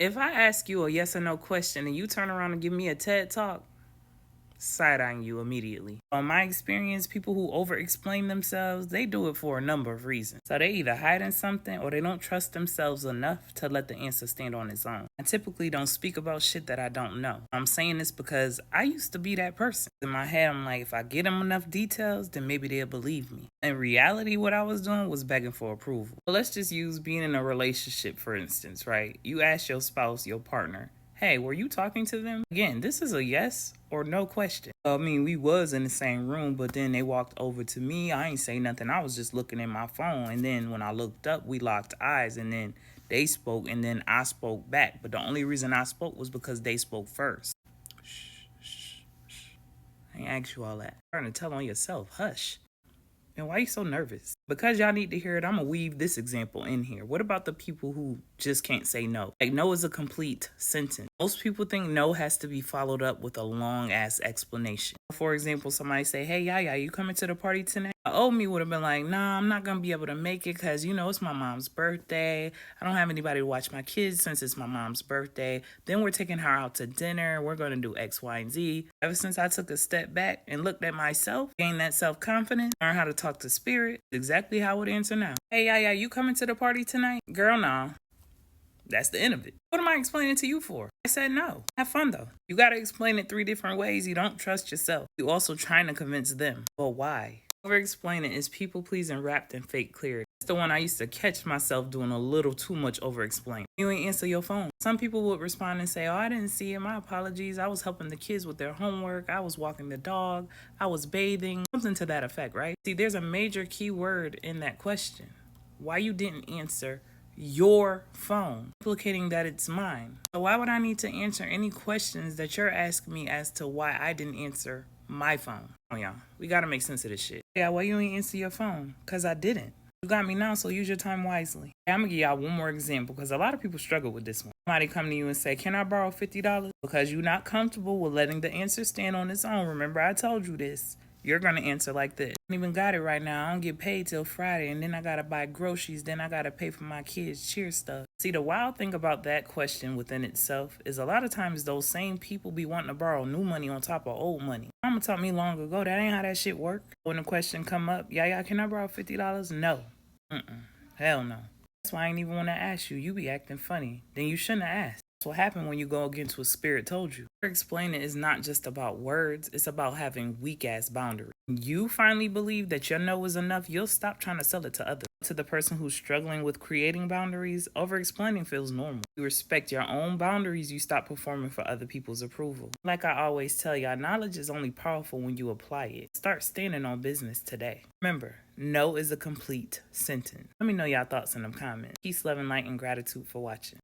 If I ask you a yes or no question and you turn around and give me a TED talk, side-eyeing you immediately. On my experience, people who over-explain themselves, they do it for a number of reasons. So they either hiding something or they don't trust themselves enough to let the answer stand on its own. I typically don't speak about shit that I don't know. I'm saying this because I used to be that person. In my head, I'm like, if I get them enough details, then maybe they'll believe me. In reality, what I was doing was begging for approval. But let's just use being in a relationship, for instance, right? You ask your spouse, your partner, hey, were you talking to them? Again, this is a yes or no question. I mean, we was in the same room, but then they walked over to me. I ain't say nothing. I was just looking at my phone. And then when I looked up, we locked eyes. And then they spoke, and then I spoke back. But the only reason I spoke was because they spoke first. Shh. I ain't asked you all that. You're trying to tell on yourself. Hush. And why are you so nervous? Because y'all need to hear it, I'm going to weave this example in here. What about the people who just can't say no? Like, no is a complete sentence. Most people think no has to be followed up with a long-ass explanation. For example, somebody say, hey, Y.O.U, you coming to the party tonight? Me would have been like, nah, I'm not going to be able to make it because, it's my mom's birthday. I don't have anybody to watch my kids since it's my mom's birthday. Then we're taking her out to dinner. We're going to do X, Y, and Z. Ever since I took a step back and looked at myself, gained that self-confidence, learned how to talk to spirit, exactly how I would answer now. Hey, Y.O.U, you coming to the party tonight? Girl, nah. That's the end of it. What am I explaining to you for? I said no. Have fun though. You got to explain it 3 different ways. You don't trust yourself. You also trying to convince them. Well, why? Over-explaining is people-pleasing wrapped in fake clarity. It's the one I used to catch myself doing a little too much over-explaining. You ain't answer your phone. Some people would respond and say, oh, I didn't see it. My apologies. I was helping the kids with their homework. I was walking the dog. I was bathing. Something to that effect, right? See, there's a major key word in that question. Why you didn't answer your phone, implicating that it's mine. So why would I need to answer any questions that you're asking me as to why I didn't answer my phone? Oh, y'all, we gotta make sense of this shit. Yeah, why you ain't answer your phone? Because I didn't. You got me now, so use your time wisely. I'm gonna give y'all one more example because a lot of people struggle with this one. Somebody come to you and say, can I borrow $50? Because you're not comfortable with letting the answer stand on its own. Remember, I told you this. You're going to answer like this. I don't even got it right now. I don't get paid till Friday, and then I got to buy groceries. Then I got to pay for my kids' cheer stuff. See, the wild thing about that question within itself is a lot of times those same people be wanting to borrow new money on top of old money. Mama taught me long ago that ain't how that shit work. When the question come up, yeah, can I borrow $50? No. Hell no. That's why I ain't even want to ask you. You be acting funny. Then you shouldn't have asked. That's what happened when you go against what spirit told you. Explaining is not just about words. It's about having weak-ass boundaries. When you finally believe that your no is enough, you'll stop trying to sell it to others. To the person who's struggling with creating boundaries, over-explaining feels normal. You respect your own boundaries, you stop performing for other people's approval. Like I always tell y'all, knowledge is only powerful when you apply it. Start standing on business today. Remember, no is a complete sentence. Let me know y'all thoughts in the comments. Peace, love, and light, and gratitude for watching.